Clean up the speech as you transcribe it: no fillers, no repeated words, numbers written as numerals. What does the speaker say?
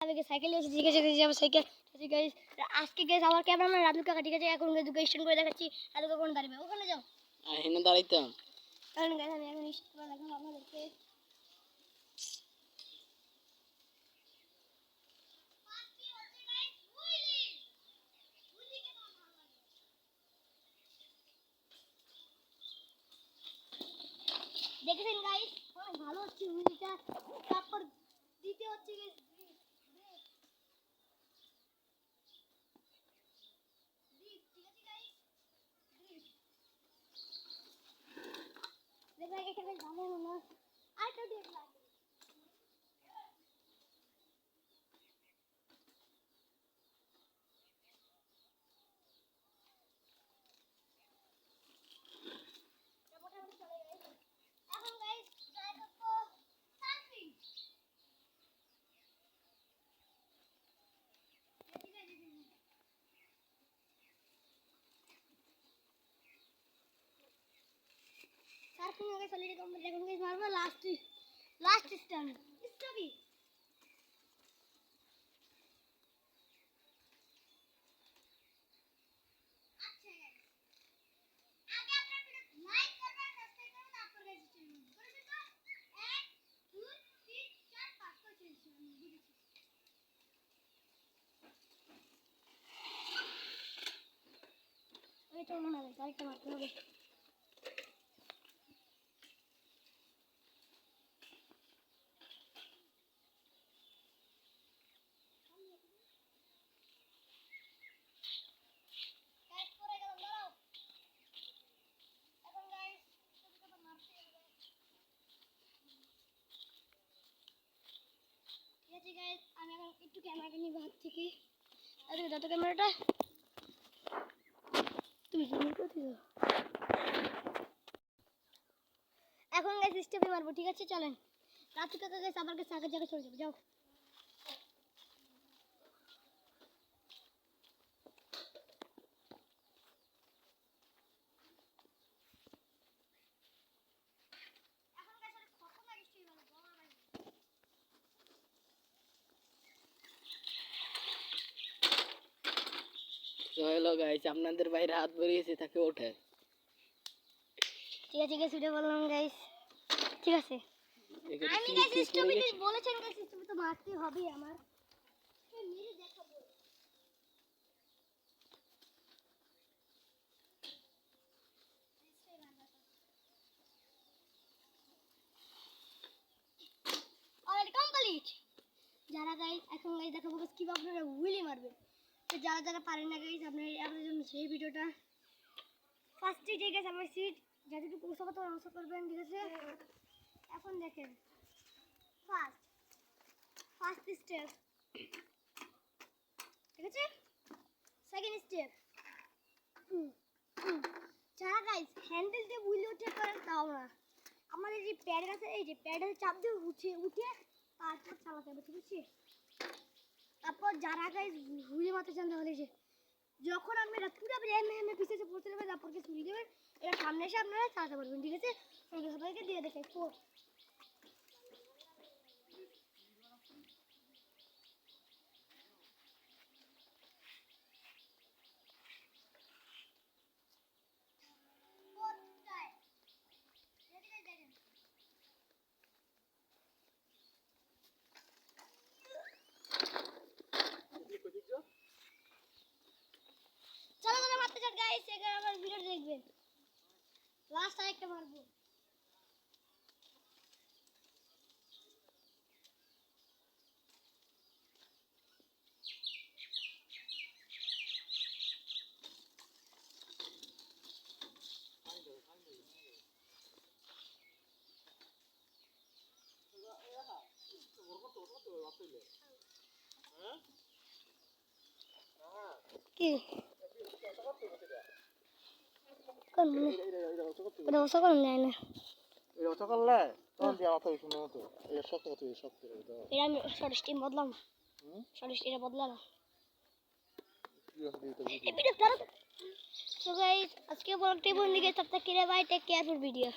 আমি সাইকেল এসে ঠিক আছে যাবো সাইকেল ঠিক আছে আজকে গেছে আমার ক্যামেরাম্যান রাজু কাকা ঠিক আছে এখন দুটো স্ট্যান্ড করে দেখাচ্ছি রাজু কাকা কোন দাঁড়াবে ওখানে যাও এখানে দাঁড়াইতাম কারণ গাইস আমি এখন স্ট্যান্ড করে দেখাবো আপনাদেরকে দেখেছেন গাইস অনেক ভালো হচ্ছে উইলটা তারপর দিতে হচ্ছে এখানে ভালো হলো আরেকটা দিয়ে এখন গাইস ট্রাই করবো সার্ফিং সার্ফিং আগে চলে যেতে আমরা এখন গাইস মারবো লাস্ট স্টার্ন স্টপি এটা মনে হয় আরেকটা মারতে হবে ঠিক আছে গাইস আমি এখন একটু ক্যামেরাটা নিব হাত থেকে আরে দাও তো ক্যামেরাটা তুমি জুম করে দাও এখন গাইস স্টেপে মারবো ঠিক আছে চলেন রাতু কাকা গাইস আমার কাছে আগের জায়গায় চলে যাবে যাও হ্যালো গাইস আপনাদের বাইরে হাত বেরিয়েছে তাকে ওঠে ঠিক আছে গাইস ভিডিও বললাম গাইস ঠিক আছে আমি গাইস স্টপি বলেছেন গাইস স্টপি তো মারতে হবে আমার মেরে দেখাবো অলরেডি কমপ্লিট যারা গাইস এখন গাইস দেখাবো কিভাবে আপনারা হুইলি মারবেন তো যারা যারা পারেন না গাইস আপনারা আপনাদের জন্য সেই ভিডিওটা ফার্স্টে ঠিক আছে আমার সিট যতটুকু কষ্ট অংশ করবেন ঠিক আছে এখন দেখেন ফার্স্ট স্টেপ ঠিক আছে সেকেন্ড স্টেপ যারা গাইস হ্যান্ডেল দিয়ে হুইল উঠে করেন তাও না আমাদের যে প্যাড আছে এই যে প্যাডের চাপ দিয়ে উঠে তারপর চালাতে হবে ঠিক আছে তারপর যারা গাইস হুইলে মারতে চান তাহলে যে যখন আপনারা পুরোপুরি এমএ পিছিয়ে পড়তে যাবেন তারপর কি ছুরি দেবেন এটা সামনে এসে আপনারা চালাতে পারবেন ঠিক আছে সবাইকে দিয়ে দেখাই চলো চলো মারতে চান গাইস এখানে আমার ভিডিও দেখবেন লাস্ট আরেকটা মারবো কি কোন এটা ওসব কোন যায় না এটা ওটা করলে তখন দিয়ে মাথা শুনে মতো এটা শক্ত হতে শক্ত এটা আমি শর্ট স্টিম বদলাম শর্ট স্টিম বদলাম এই ভিডিও করো সো গাইস আজকে ব্লগটি বন্ধ করে তब तक के लिए bye take care for video